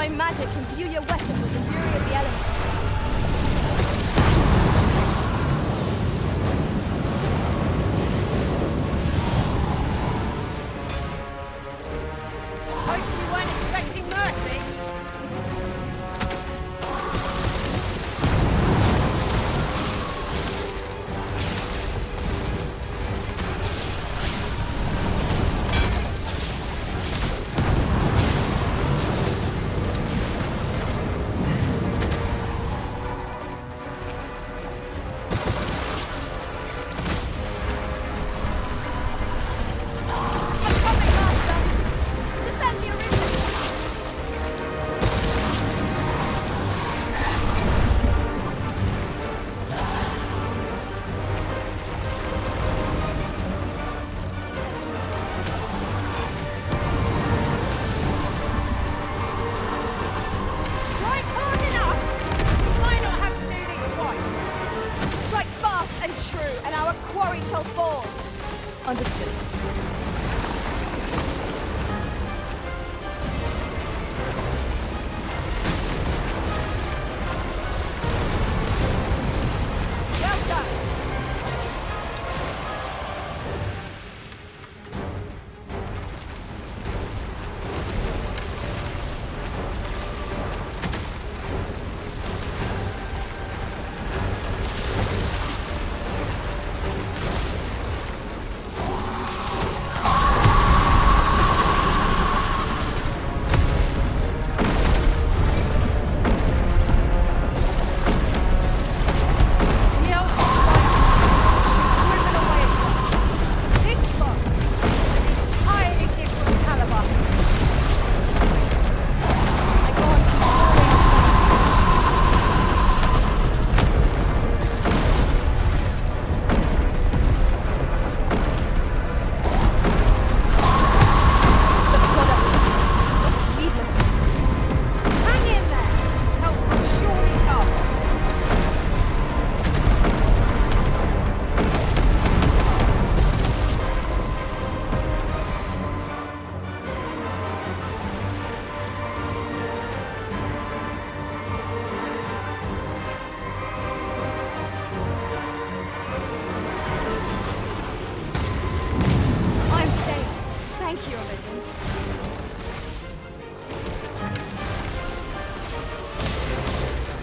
by magic, imbue your weapon with the fury of the elements. Hope you weren't expecting mercy. Shall fall. Understood. Well done.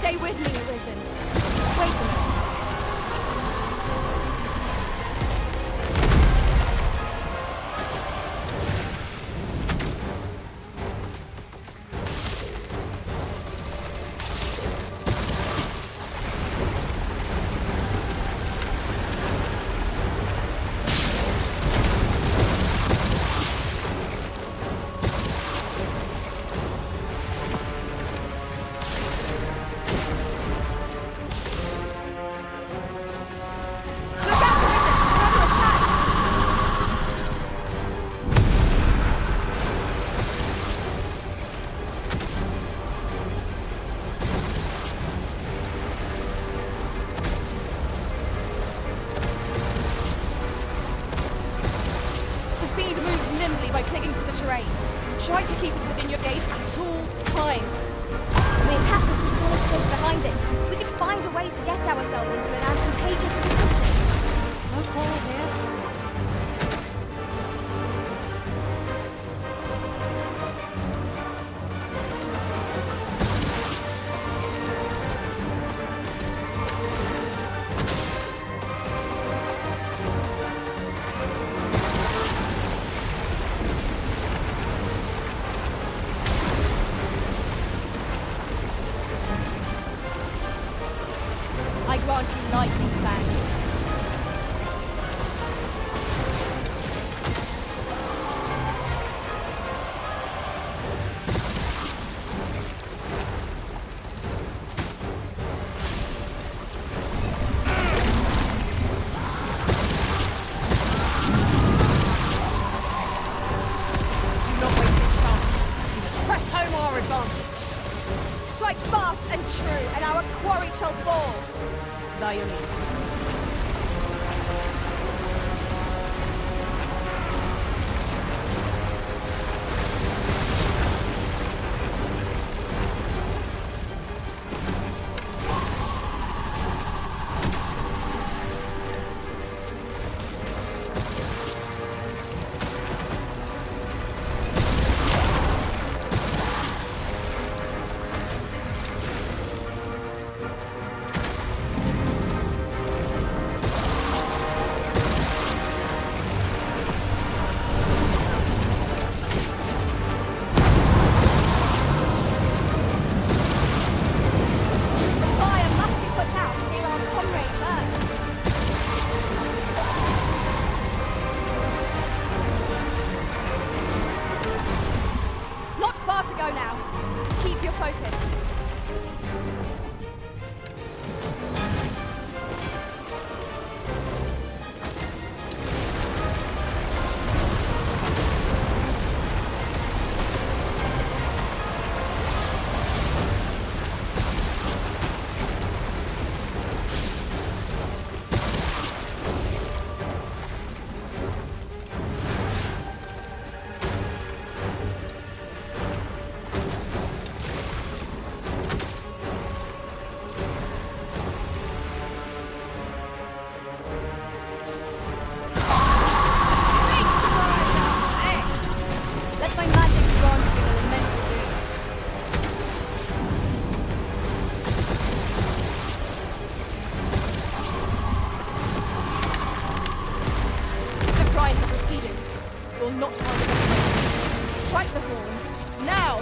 Stay with me, Arisen. Wait a minute. By clinging to the terrain. Try to keep it within your gaze at all times. We have the solid close behind it. We could find a way to get ourselves into an advantageous position. No call here. I grant you lightning's fang. Do not waste this chance. We must press home our advantage. Strike fast and true, and our quarry shall fall. Lion. focus. Let my magic grant you an immense boon. The bride have receded. You will not find it. Strike the horn. Now!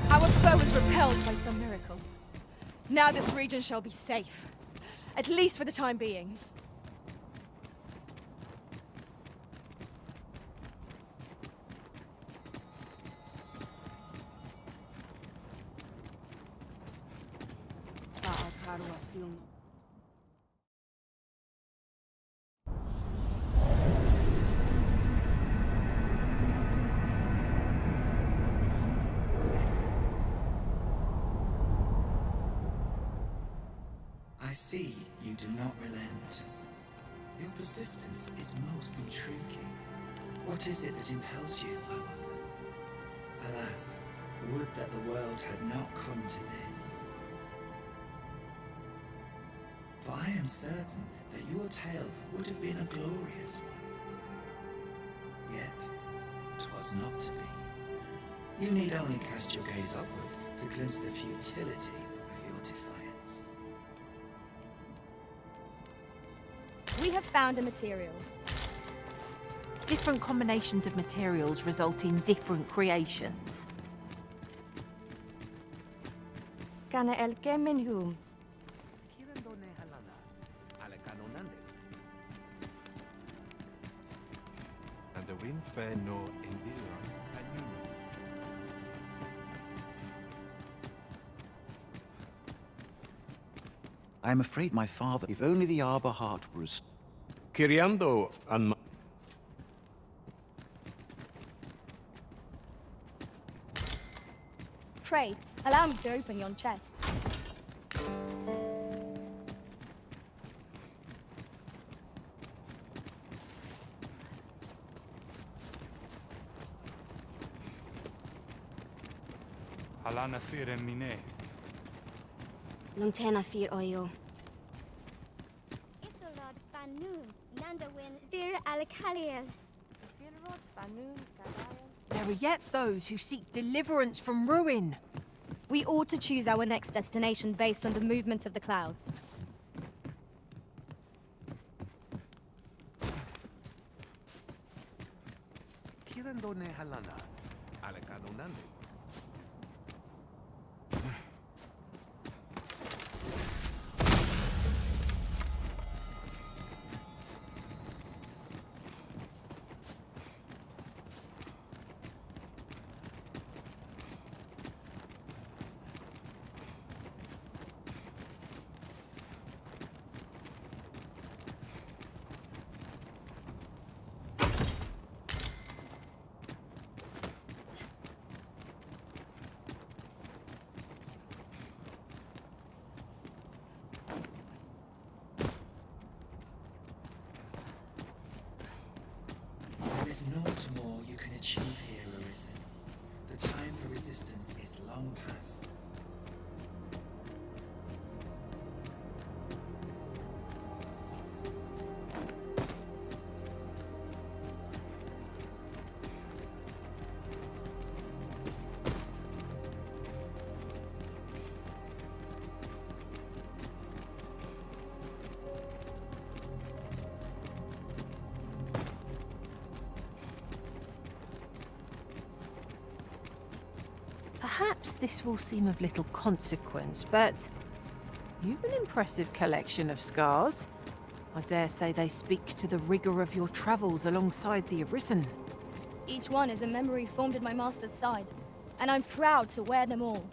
Our foe was repelled by some miracle. Now this region shall be safe. At least for the time being. I see you do not relent. Your persistence is most intriguing. What is it that impels you, I wonder? Alas, would that the world had not come to this. For I am certain that your tale would have been a glorious one. Yet, 'twas not to be. You need only cast your gaze upward to glimpse the futility of your defiance. We have found a material. Different combinations of materials result in different creations. Kana el kemenhum. And the wind fair no indira and I am afraid my father, if only the Arbor heart were as... Kiriando and Pray, allow me to open yon chest. Halana fire mine. Lungtena fir oyo. Isolod Fanun, Nandawin, Vir Alakaliel. There are yet those who seek deliverance from ruin. We ought to choose our next destination based on the movements of the clouds. Kirando ne halana. Alekano nande. There is naught more you can achieve here, Arisen. The time for resistance is long past. Perhaps this will seem of little consequence, but you've an impressive collection of scars. I dare say they speak to the rigour of your travels alongside the Arisen. Each one is a memory formed at my master's side, and I'm proud to wear them all.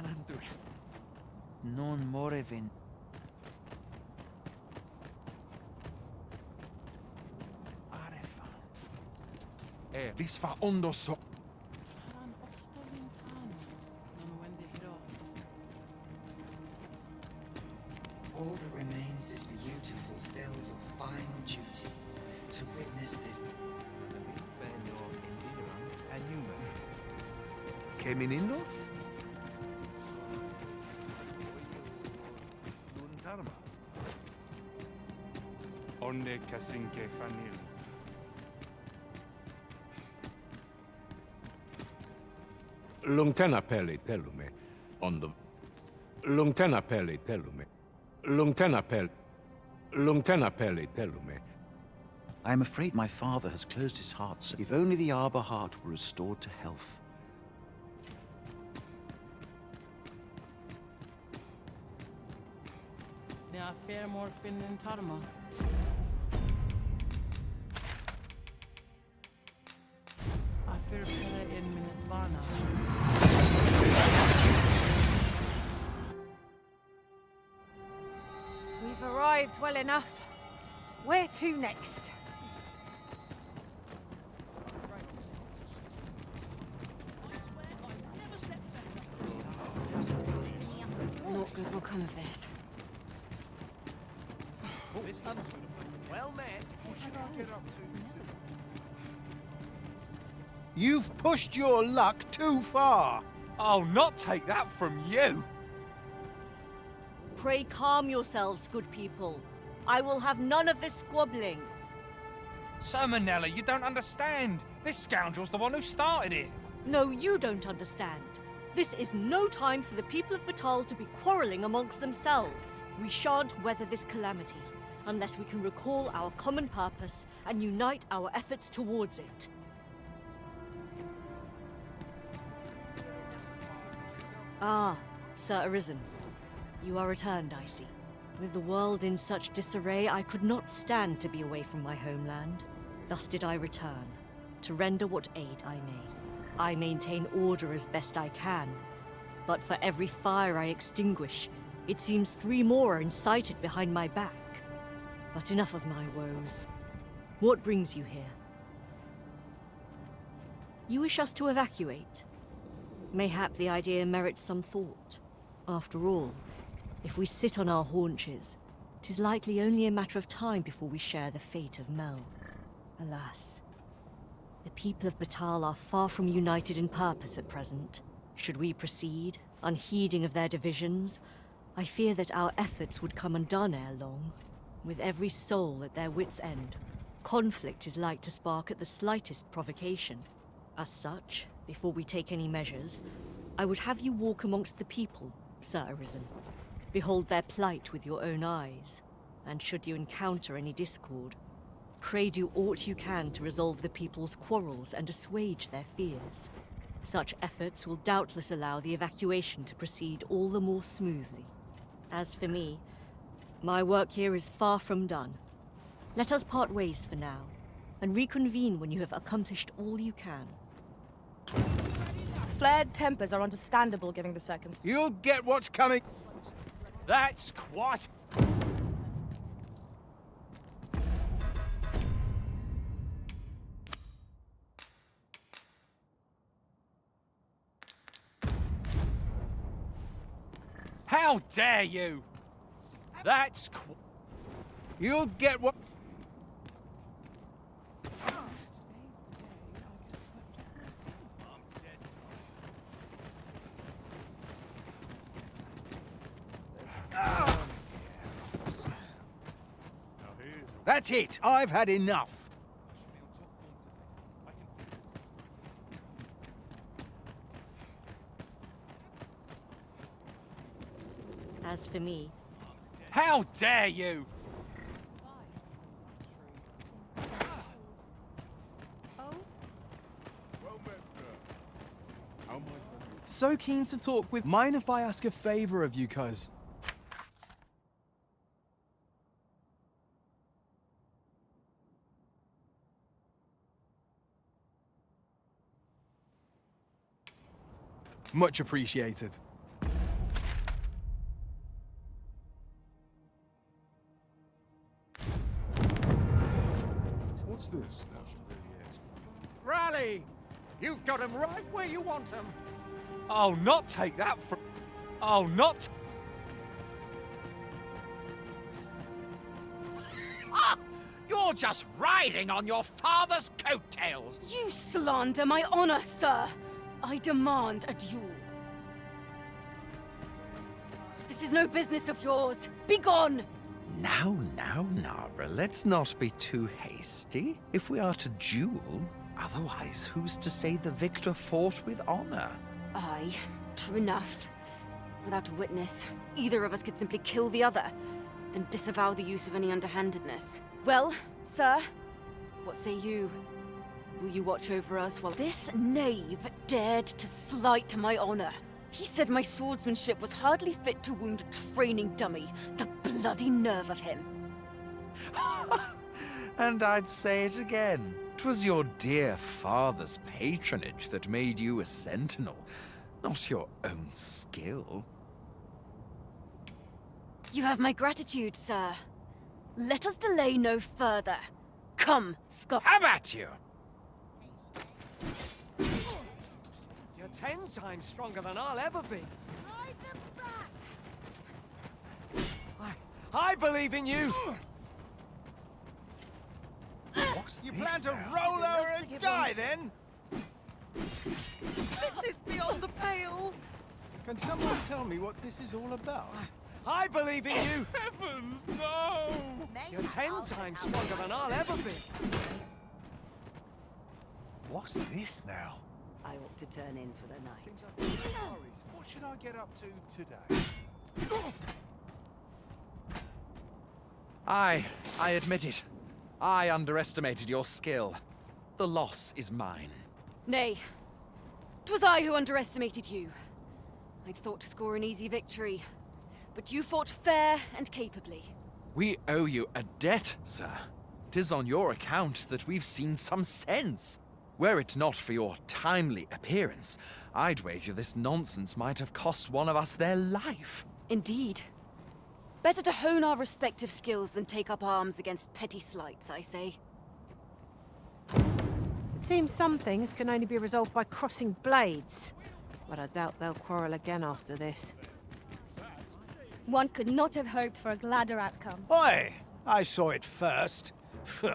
Anandur. Non morevin. Arefan. Risfa ondoso. All that remains is for you to fulfill your final duty, to witness this. Keminindo? Onde kasinke fanil. Lungtena peli telume. On the Lungtena peli telume. Lungtena peli telume. I am afraid my father has closed his heart, sir. If only the Arbor heart were restored to health. Nea fair morfin in Tarma. I fear pera in Minnesvarna. We've arrived well enough. Where to next? Not good will come of this. Well met. What should I get up to? You've pushed your luck too far. I'll not take that from you. Pray calm yourselves, good people. I will have none of this squabbling. So, Manella, you don't understand. This scoundrel's the one who started it. No, you don't understand. This is no time for the people of Batal to be quarrelling amongst themselves. We shan't weather this calamity unless we can recall our common purpose and unite our efforts towards it. Ah, Sir Arisen. You are returned, I see. With the world in such disarray, I could not stand to be away from my homeland. Thus did I return, to render what aid I may. I maintain order as best I can, but for every fire I extinguish, it seems 3 more are incited behind my back. But enough of my woes. What brings you here? You wish us to evacuate? Mayhap the idea merits some thought. After all, if we sit on our haunches, 'tis likely only a matter of time before we share the fate of Mel. Alas, the people of Batal are far from united in purpose at present. Should we proceed, unheeding of their divisions, I fear that our efforts would come undone ere long. With every soul at their wits' end, conflict is like to spark at the slightest provocation. As such, before we take any measures, I would have you walk amongst the people, Sir Arisen. Behold their plight with your own eyes, and should you encounter any discord, pray do aught you can to resolve the people's quarrels and assuage their fears. Such efforts will doubtless allow the evacuation to proceed all the more smoothly. As for me, my work here is far from done. Let us part ways for now, and reconvene when you have accomplished all you can. Flared tempers are understandable given the circumstances. You'll get what's coming. That's quite... How dare you! That's You'll get what... That's it. I've had enough. As for me, How dare you! So keen to talk with... Mind if I ask a favor of you, cuz? Much appreciated. What's this now? Rally! You've got 'em right where you want 'em. I'll not take that from... I'll not... Ah! You're just riding on your father's coattails! You slander my honor, sir! I demand a duel. This is no business of yours. Begone! Now, Nara, let's not be too hasty. If we are to duel, otherwise who's to say the victor fought with honor? Aye, true enough. Without a witness, either of us could simply kill the other, then disavow the use of any underhandedness. Well, sir, what say you? Will you watch over us while this knave dared to slight my honor? He said my swordsmanship was hardly fit to wound a training dummy. The bloody nerve of him. And I'd say it again. 'Twas your dear father's patronage that made you a sentinel, not your own skill. You have my gratitude, sir. Let us delay no further. Come, Scott. Have at you! You're 10 times stronger than I'll ever be. I believe in you! What's You this plan to now? roll over and die, then? This is beyond the pale! Can someone tell me what this is all about? I believe in you! Heavens, no! You're 10 times stronger than I'll ever be. What's this now? I ought to turn in for the night. Seems like a Paris. What should I get up to today? I admit it. I underestimated your skill. The loss is mine. Nay. 'Twas I who underestimated you. I'd thought to score an easy victory, but you fought fair and capably. We owe you a debt, sir. 'Tis on your account that we've seen some sense. Were it not for your timely appearance, I'd wager this nonsense might have cost one of us their life. Indeed. Better to hone our respective skills than take up arms against petty slights, I say. It seems some things can only be resolved by crossing blades, but I doubt they'll quarrel again after this. One could not have hoped for a gladder outcome. Oi! I saw it first. Phew.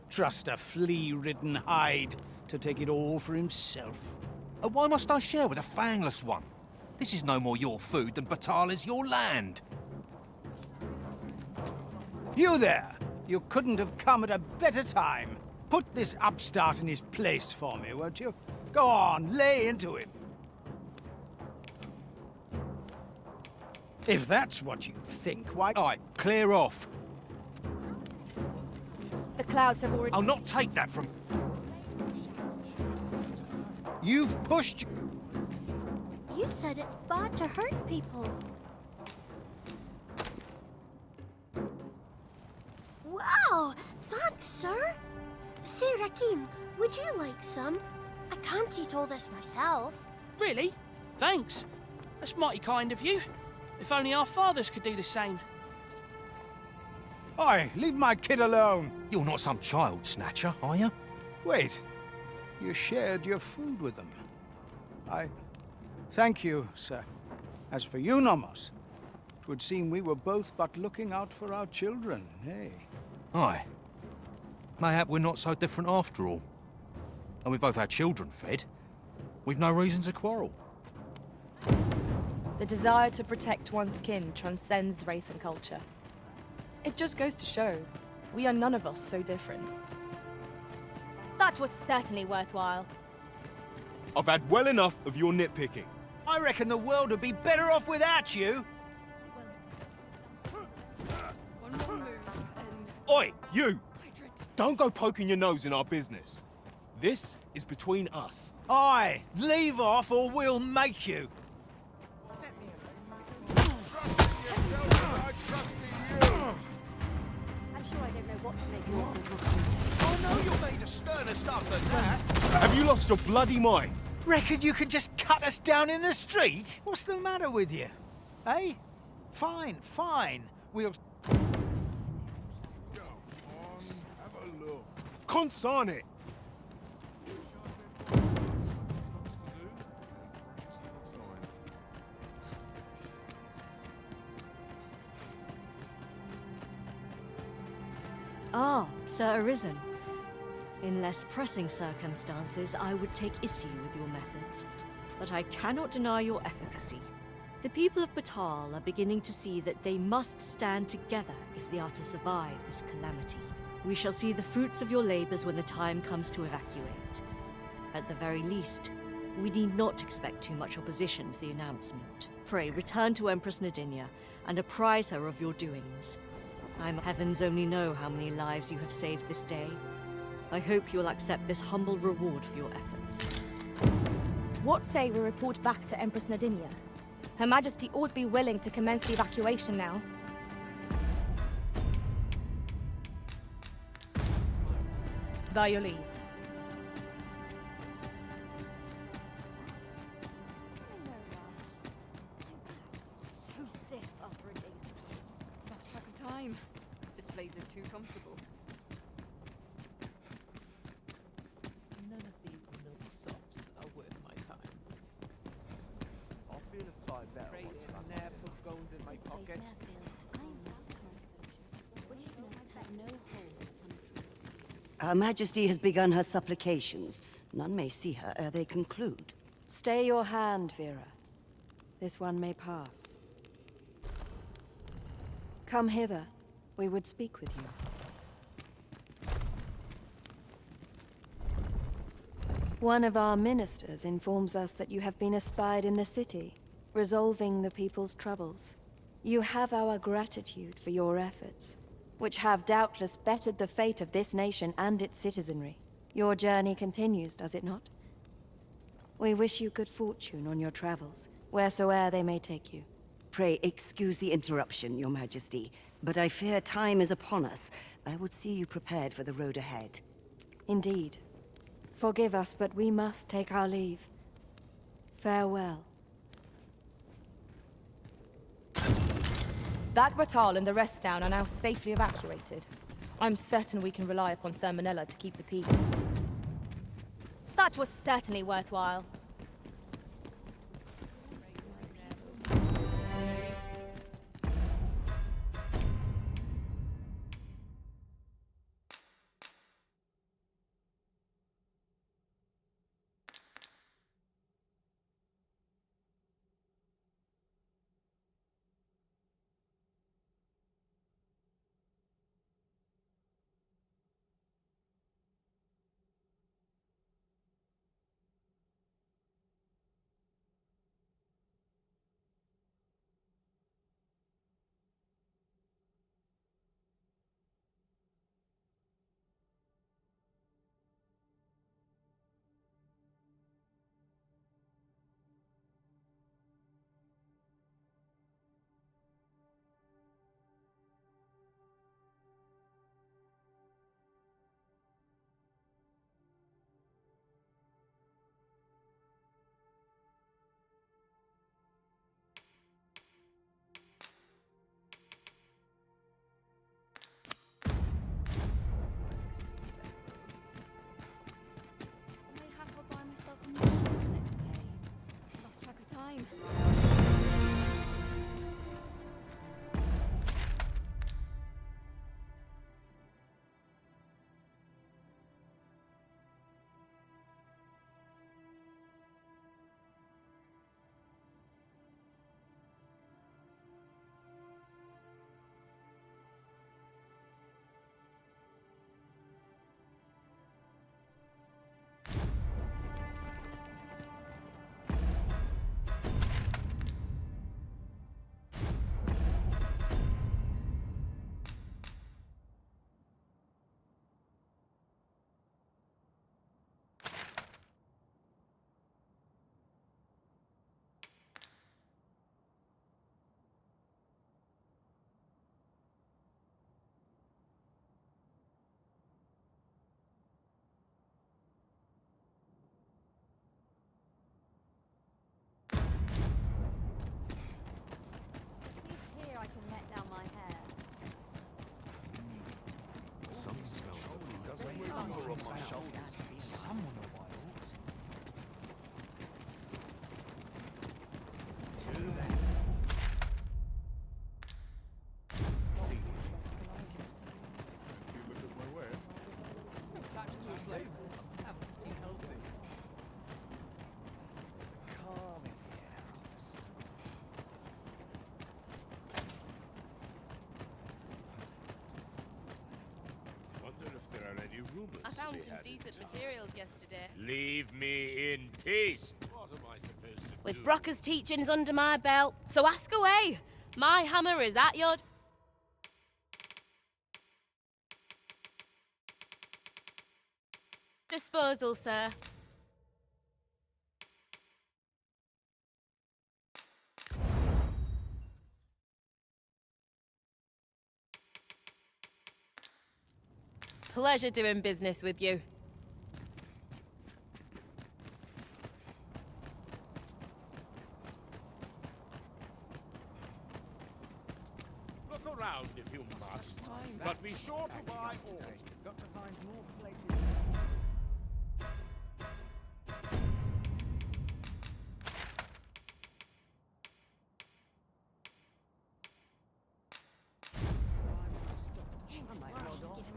Trust a flea-ridden hide to take it all for himself. Why must I share with a fangless one? This is no more your food than Batal is your land. You there! You couldn't have come at a better time. Put this upstart in his place for me, won't you? Go on, lay into him. If that's what you think, why... All right, clear off. The clouds have already... I'll not take that from... You've pushed... You said it's bad to hurt people. Wow! Thanks, sir. Say, Rakim, would you like some? I can't eat all this myself. Really? Thanks. That's mighty kind of you. If only our fathers could do the same. Oi, leave my kid alone. You're not some child snatcher, are you? Wait. You shared your food with them. Thank you, sir. As for you, Nomos, it would seem we were both but looking out for our children, eh? Aye. Mayhap we're not so different after all. And we both had children fed. We've no reason to quarrel. The desire to protect one's kin transcends race and culture. It just goes to show, we are none of us so different. That was certainly worthwhile. I've had well enough of your nitpicking. I reckon the world would be better off without you. One more move, and... Oi, you! Don't go poking your nose in our business. This is between us. Aye, leave off or we'll make you. I'm sure I don't know what to make of it. Oh no, you're made of sterner stuff than that. Have you lost your bloody mind? Reckon you could just cut us down in the street? What's the matter with you? Eh? Fine, fine. We'll... Consign it! Ah, Sir Arisen. In less pressing circumstances, I would take issue with your methods, but I cannot deny your efficacy. The people of Batal are beginning to see that they must stand together if they are to survive this calamity. We shall see the fruits of your labors when the time comes to evacuate. At the very least, we need not expect too much opposition to the announcement. Pray, return to Empress Nadinia and apprise her of your doings. Heavens only know how many lives you have saved this day. I hope you will accept this humble reward for your efforts. What say we report back to Empress Nadinia? Her Majesty ought be willing to commence the evacuation now. By your leave. So stiff after a day's patrol. Lost track of time. This place is too comfortable. None of these milk sops are worth my time. I'll feel a side better once I never put gold in my pocket. Her Majesty has begun her supplications. None may see her ere they conclude. Stay your hand, Vera. This one may pass. Come hither. We would speak with you. One of our ministers informs us that you have been espied in the city, resolving the people's troubles. You have our gratitude for your efforts, which have doubtless bettered the fate of this nation and its citizenry. Your journey continues, does it not? We wish you good fortune on your travels, wheresoe'er they may take you. Pray excuse the interruption, Your Majesty, but I fear time is upon us. I would see you prepared for the road ahead. Indeed. Forgive us, but we must take our leave. Farewell. Bagbatal and the rest down are now safely evacuated. I'm certain we can rely upon Sir Manila to keep the peace. That was certainly worthwhile. Next pay. Lost track of time. I can let down my hair. Something smells Finger on my shoulders. Someone a wild. Attached to a place empty healthy. There's a calm in the air, officer. Wonder if there are any rumors. I found to be some had in decent town. materials yesterday. Leave me in peace. What am I supposed to With do? Brocker's teachings under my belt, so ask away. My hammer is at your disposal, sir. Pleasure doing business with you. Look around if you must, but be sure to buy all. Got to find more places.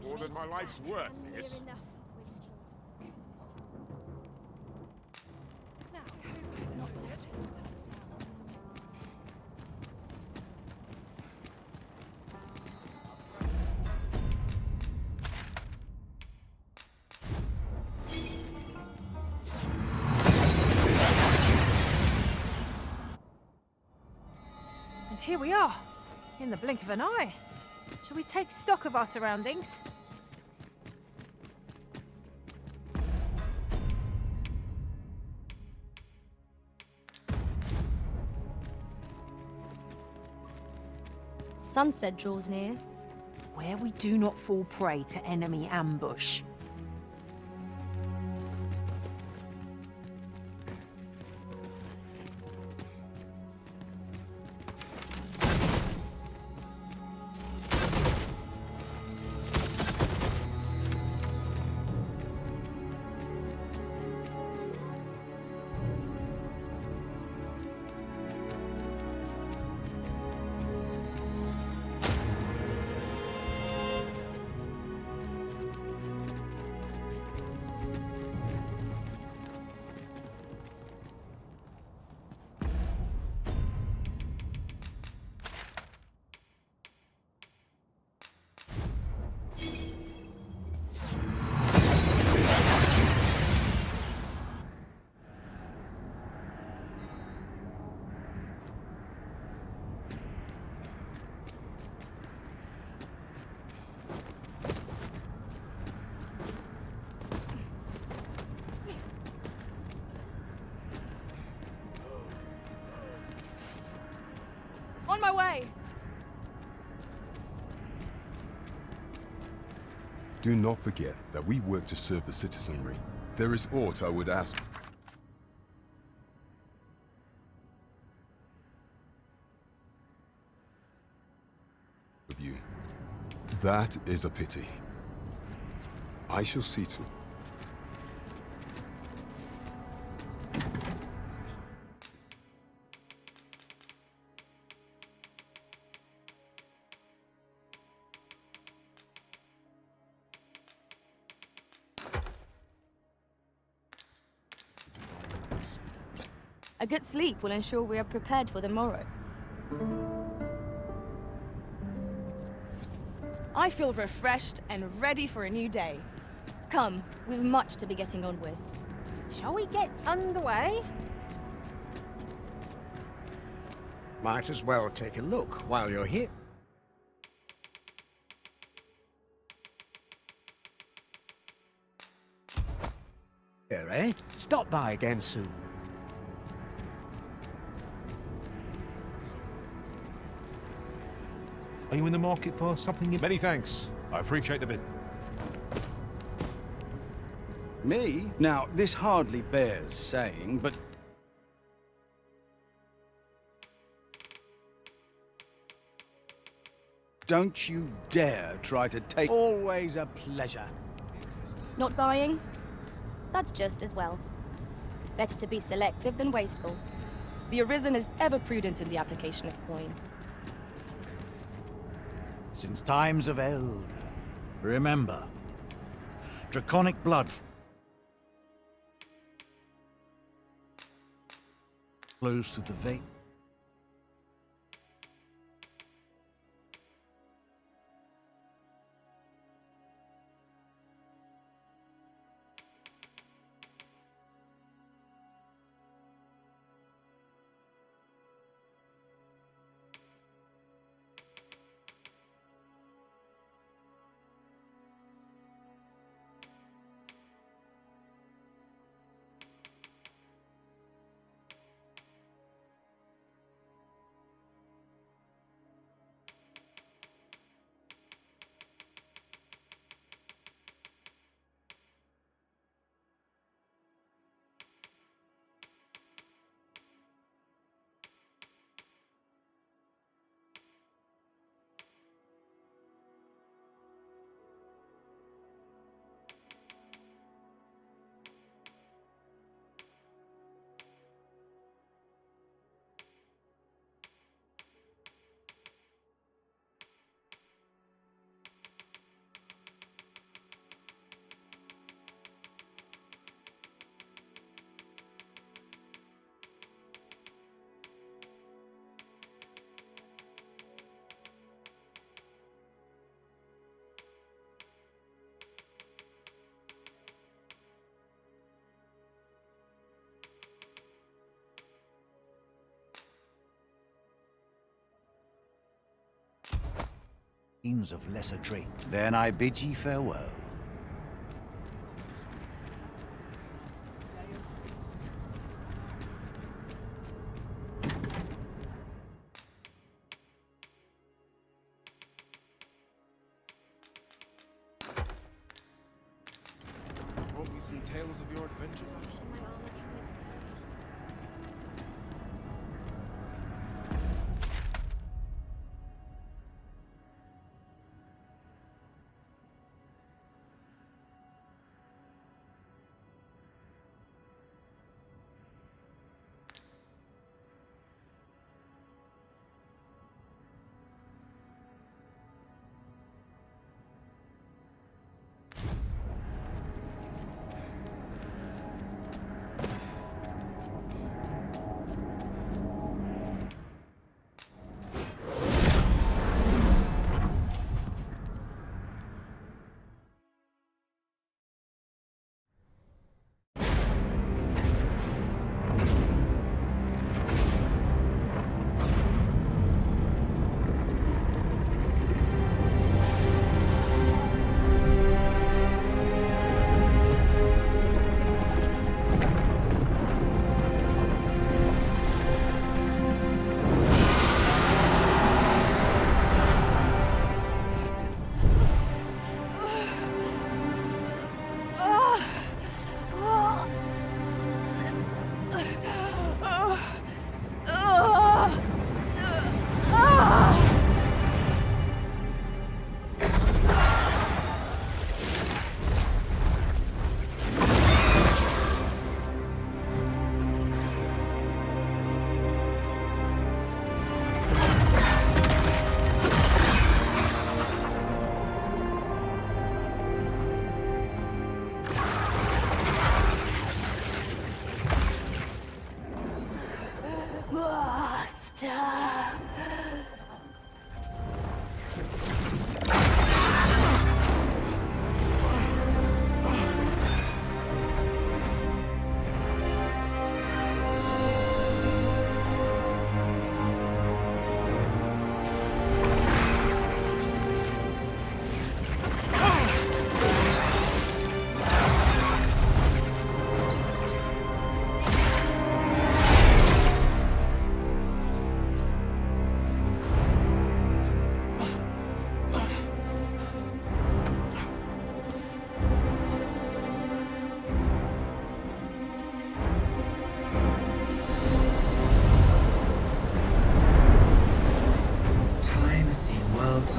More than my life's worth, this. here we are, in the blink of an eye. Shall we take stock of our surroundings? Sunset draws near. Where we do not fall prey to enemy ambush. On my way! Do not forget that we work to serve the citizenry. There is aught I would ask of you. That is a pity. I shall see to. A good sleep will ensure we are prepared for the morrow. I feel refreshed and ready for a new day. Come, we've much to be getting on with. Shall we get underway? Might as well take a look while you're here. Here, eh? Stop by again soon. Are you in the market for something? Many thanks. I appreciate the business. Me? Now, this hardly bears saying, but... don't you dare try to take... Always a pleasure. Not buying? That's just as well. Better to be selective than wasteful. The Arisen is ever prudent in the application of coin. Since times of eld. Remember, draconic blood flows through the vein. means of lesser treat. Then I bid ye farewell. Won't be some tales of your adventures, Alice?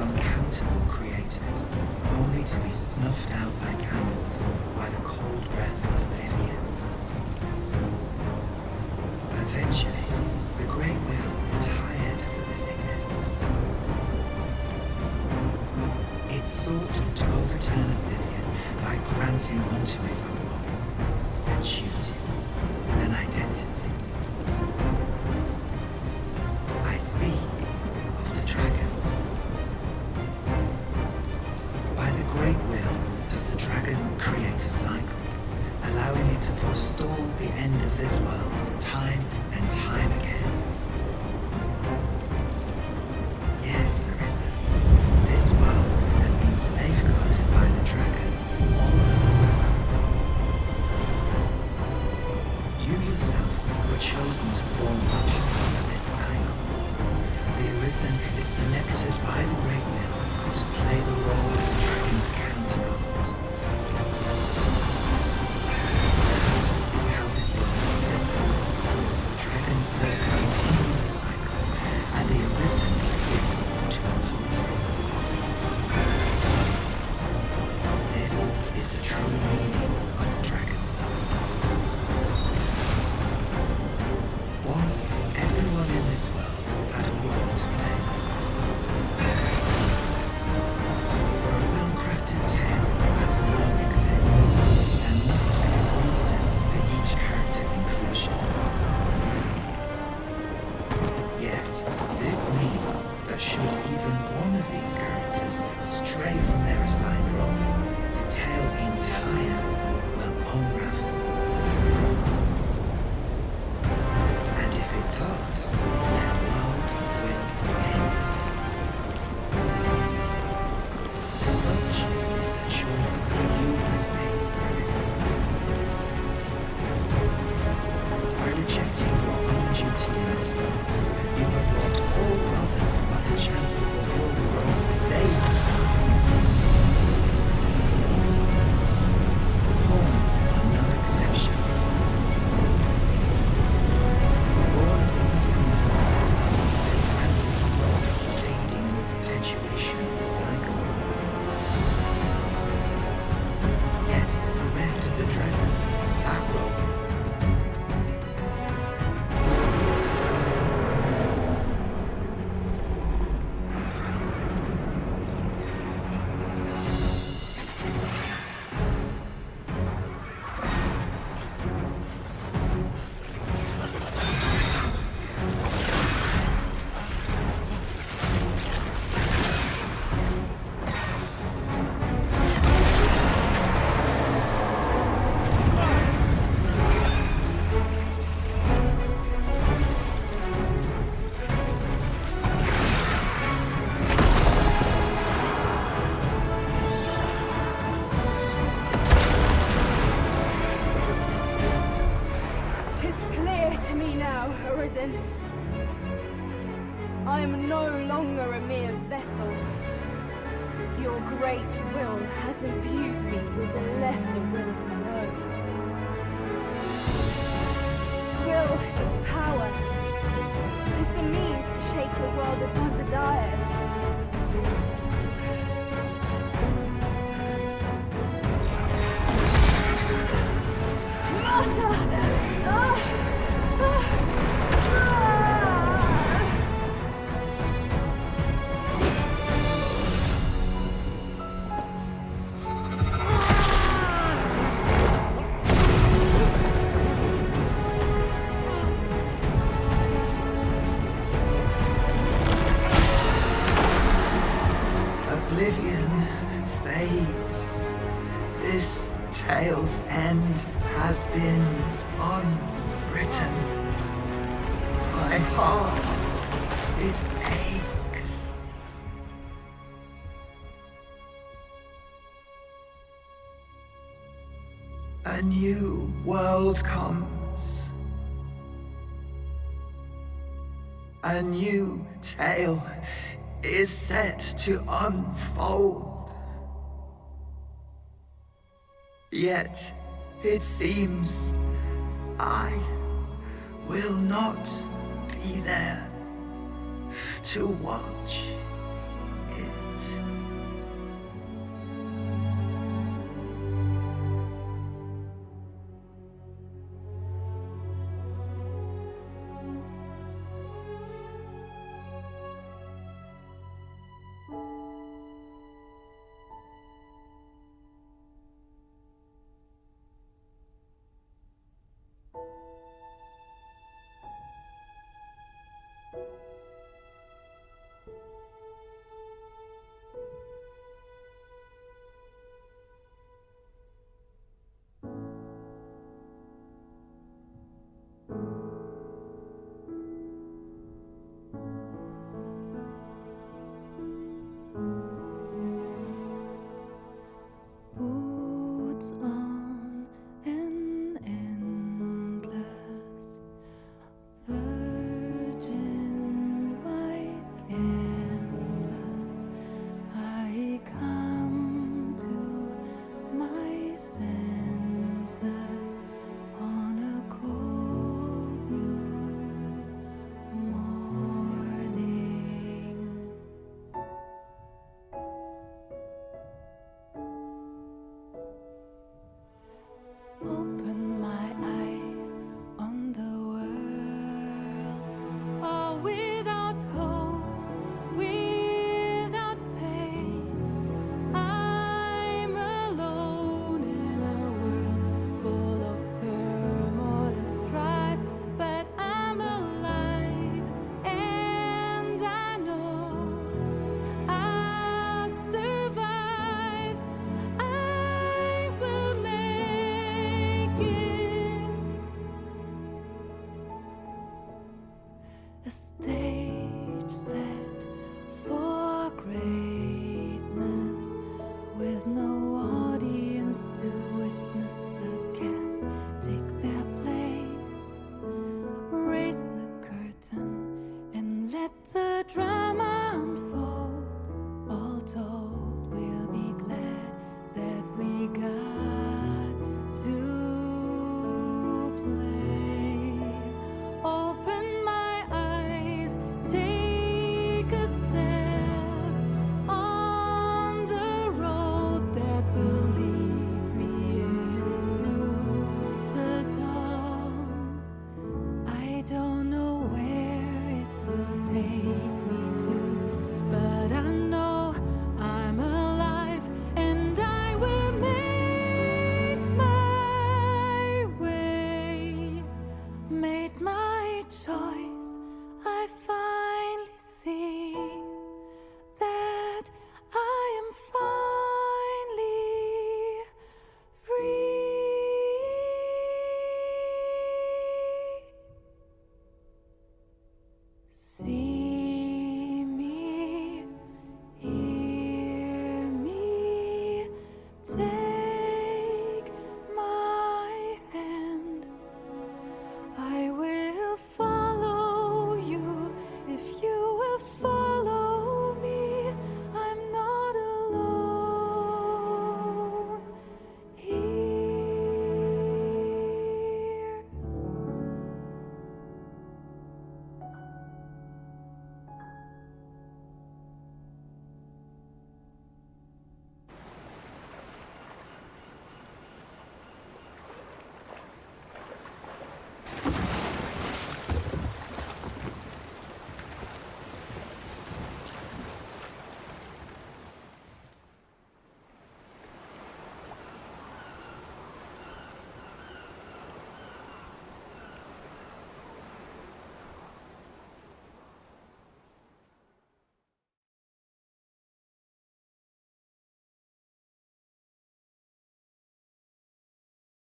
uncountable created, only to be snuffed out like candles by the cold breath of oblivion. Eventually, the Great Wheel tired of witnessing this. It sought to overturn oblivion by granting unto it a role, a duty, an identity. I speak of the dragon. By the Great Will does the dragon create a cycle, allowing it to forestall the end of this world time and time again. Yes, Larissa, this world has been safeguarded by the dragon all along. You yourself were chosen to form a part of this cycle. The Arisen is selected by the Great Will to play the role of the dragon's counterpart. That is how this world is built. The dragon serves to continue the cycle, and the Arisen exists to oppose it. This is the true meaning of the Dragons Dogma. Once, everyone in this world had a role to play. For a well-crafted tale has no excess. There must be a reason for each character's inclusion. Yet, this means that should even one of these characters stray from their assigned role, the tale entire will unravel. And if it Thus far, you have robbed all brothers of the chance to fulfill the roles they have signed. The pawns are no exception. All of the nothingness of their frantic role fading the perpetuation of the cycle. Yet, bereft of the dragon, that role Tis clear to me now, Arisen. I am no longer a mere vessel. Your great will has imbued me with a lesser will of my own. Will is power. 'Tis the means to shape the world as one desires. Master! Oblivion fades. This tale's end has been unwritten. My heart, it aches. A new world comes. A new tale is set to unfold. Yet, it seems I will not be there to watch it